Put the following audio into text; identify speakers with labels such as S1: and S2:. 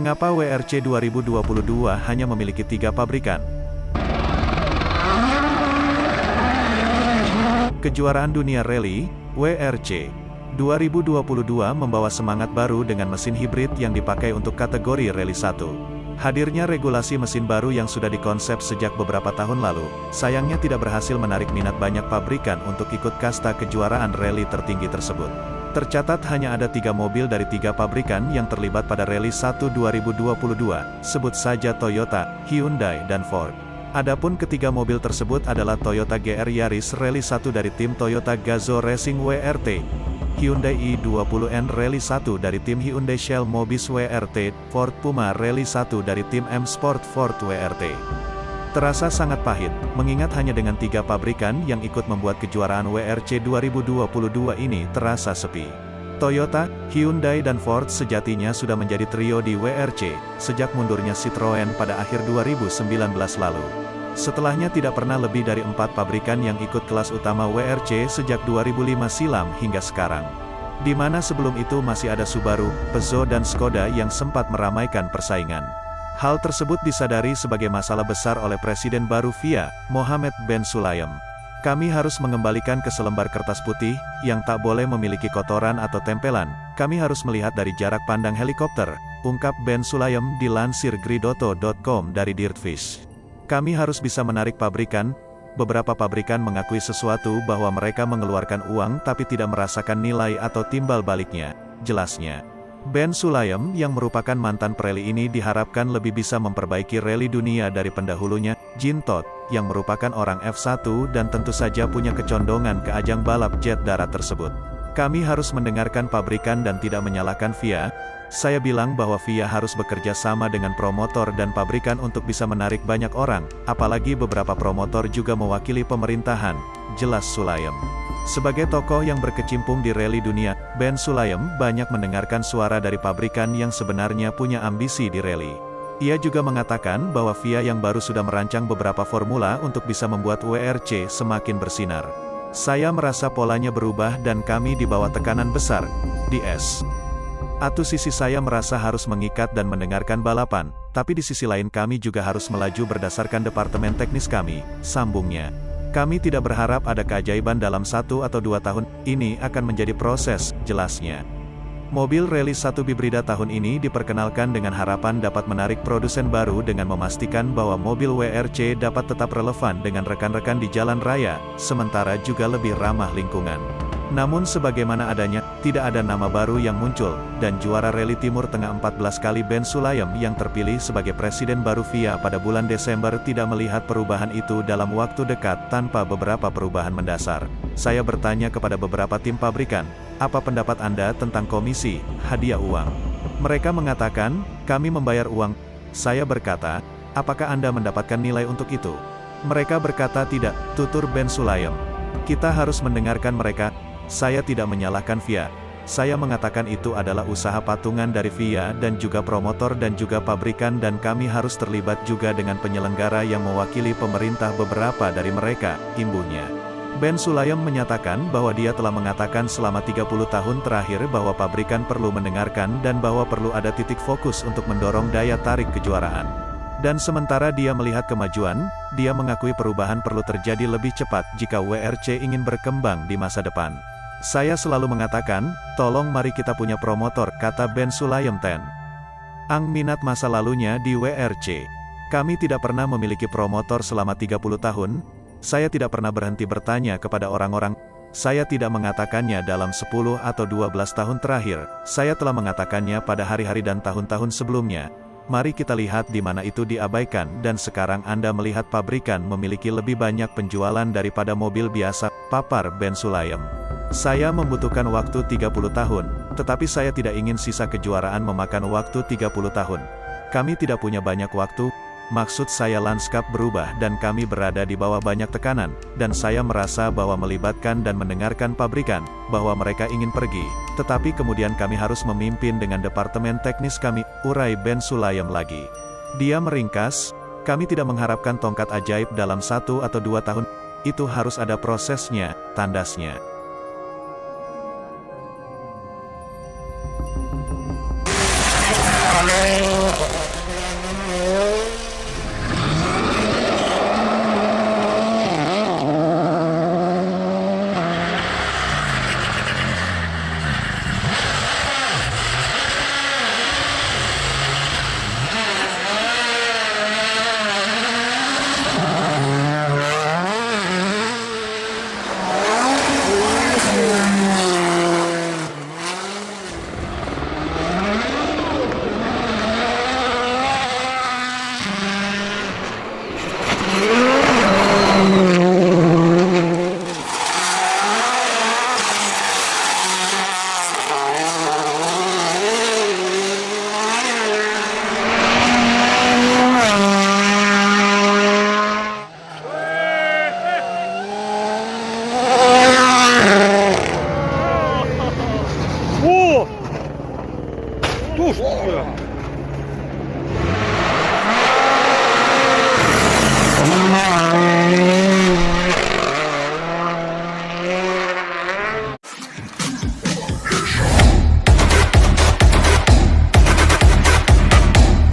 S1: Mengapa WRC 2022 hanya memiliki 3 pabrikan? Kejuaraan Dunia Rally, WRC 2022 membawa semangat baru dengan mesin hibrid yang dipakai untuk kategori Rally 1. Hadirnya regulasi mesin baru yang sudah dikonsep sejak beberapa tahun lalu, sayangnya tidak berhasil menarik minat banyak pabrikan untuk ikut kasta kejuaraan rally tertinggi tersebut. Tercatat hanya ada 3 mobil dari 3 pabrikan yang terlibat pada Rally 1 2022, sebut saja Toyota, Hyundai dan Ford. Adapun ketiga mobil tersebut adalah Toyota GR Yaris Rally 1 dari tim Toyota Gazoo Racing WRT, Hyundai i20N Rally 1 dari tim Hyundai Shell Mobis WRT, Ford Puma Rally 1 dari tim M Sport Ford WRT. Terasa sangat pahit, mengingat hanya dengan 3 pabrikan yang ikut membuat kejuaraan WRC 2022 ini terasa sepi. Toyota, Hyundai dan Ford sejatinya sudah menjadi trio di WRC, sejak mundurnya Citroen pada akhir 2019 lalu. Setelahnya tidak pernah lebih dari 4 pabrikan yang ikut kelas utama WRC sejak 2005 silam hingga sekarang. Di mana sebelum itu masih ada Subaru, Peugeot dan Skoda yang sempat meramaikan persaingan. Hal tersebut disadari sebagai masalah besar oleh Presiden baru FIA, Mohammed Ben Sulayem. Kami harus mengembalikan ke selembar kertas putih, yang tak boleh memiliki kotoran atau tempelan. Kami harus melihat dari jarak pandang helikopter, ungkap Ben Sulayem dilansir Gridotto.com dari Dirtfish. Kami harus bisa menarik pabrikan. Beberapa pabrikan mengakui sesuatu bahwa mereka mengeluarkan uang tapi tidak merasakan nilai atau timbal baliknya, jelasnya. Ben Sulayem yang merupakan mantan pereli ini diharapkan lebih bisa memperbaiki rally dunia dari pendahulunya, Jean Todt, yang merupakan orang F1 dan tentu saja punya kecondongan ke ajang balap jet darat tersebut. Kami harus mendengarkan pabrikan dan tidak menyalahkan FIA. Saya bilang bahwa FIA harus bekerja sama dengan promotor dan pabrikan untuk bisa menarik banyak orang, apalagi beberapa promotor juga mewakili pemerintahan, jelas Sulayem. Sebagai tokoh yang berkecimpung di rally dunia, Ben Sulayem banyak mendengarkan suara dari pabrikan yang sebenarnya punya ambisi di rally. Ia juga mengatakan bahwa FIA yang baru sudah merancang beberapa formula untuk bisa membuat WRC semakin bersinar. Saya merasa polanya berubah dan kami di bawah tekanan besar, DS. Satu sisi saya merasa harus mengikat dan mendengarkan balapan, tapi di sisi lain kami juga harus melaju berdasarkan departemen teknis kami, sambungnya. Kami tidak berharap ada keajaiban dalam 1 atau 2 tahun, ini akan menjadi proses, jelasnya. Mobil Rally 1 Bibrida tahun ini diperkenalkan dengan harapan dapat menarik produsen baru dengan memastikan bahwa mobil WRC dapat tetap relevan dengan rekan-rekan di jalan raya, sementara juga lebih ramah lingkungan. Namun sebagaimana adanya, tidak ada nama baru yang muncul, dan juara Rally Timur Tengah 14 kali Ben Sulayem yang terpilih sebagai presiden baru FIA pada bulan Desember tidak melihat perubahan itu dalam waktu dekat tanpa beberapa perubahan mendasar. Saya bertanya kepada beberapa tim pabrikan, apa pendapat Anda tentang komisi, hadiah uang? Mereka mengatakan, kami membayar uang. Saya berkata, apakah Anda mendapatkan nilai untuk itu? Mereka berkata tidak, tutur Ben Sulayem. Kita harus mendengarkan mereka. Saya tidak menyalahkan FIA. Saya mengatakan itu adalah usaha patungan dari FIA dan juga promotor dan juga pabrikan dan kami harus terlibat juga dengan penyelenggara yang mewakili pemerintah beberapa dari mereka, imbuhnya. Ben Sulayem menyatakan bahwa dia telah mengatakan selama 30 tahun terakhir bahwa pabrikan perlu mendengarkan dan bahwa perlu ada titik fokus untuk mendorong daya tarik kejuaraan. Dan sementara dia melihat kemajuan, dia mengakui perubahan perlu terjadi lebih cepat jika WRC ingin berkembang di masa depan. Saya selalu mengatakan, tolong mari kita punya promotor, kata Ben Sulayem. Ang minat masa lalunya di WRC. Kami tidak pernah memiliki promotor selama 30 tahun. Saya tidak pernah berhenti bertanya kepada orang-orang. Saya tidak mengatakannya dalam 10 atau 12 tahun terakhir. Saya telah mengatakannya pada hari-hari dan tahun-tahun sebelumnya. Mari kita lihat di mana itu diabaikan dan sekarang Anda melihat pabrikan memiliki lebih banyak penjualan daripada mobil biasa, papar Ben Sulayem. Saya membutuhkan waktu 30 tahun, tetapi saya tidak ingin sisa kejuaraan memakan waktu 30 tahun. Kami tidak punya banyak waktu, maksud saya lanskap berubah dan kami berada di bawah banyak tekanan, dan saya merasa bahwa melibatkan dan mendengarkan pabrikan, bahwa mereka ingin pergi, tetapi kemudian kami harus memimpin dengan departemen teknis kami, urai Ben Sulayem lagi. Dia meringkas, kami tidak mengharapkan tongkat ajaib dalam 1 atau 2 tahun, itu harus ada prosesnya, tandasnya.
S2: Kalau Hostia.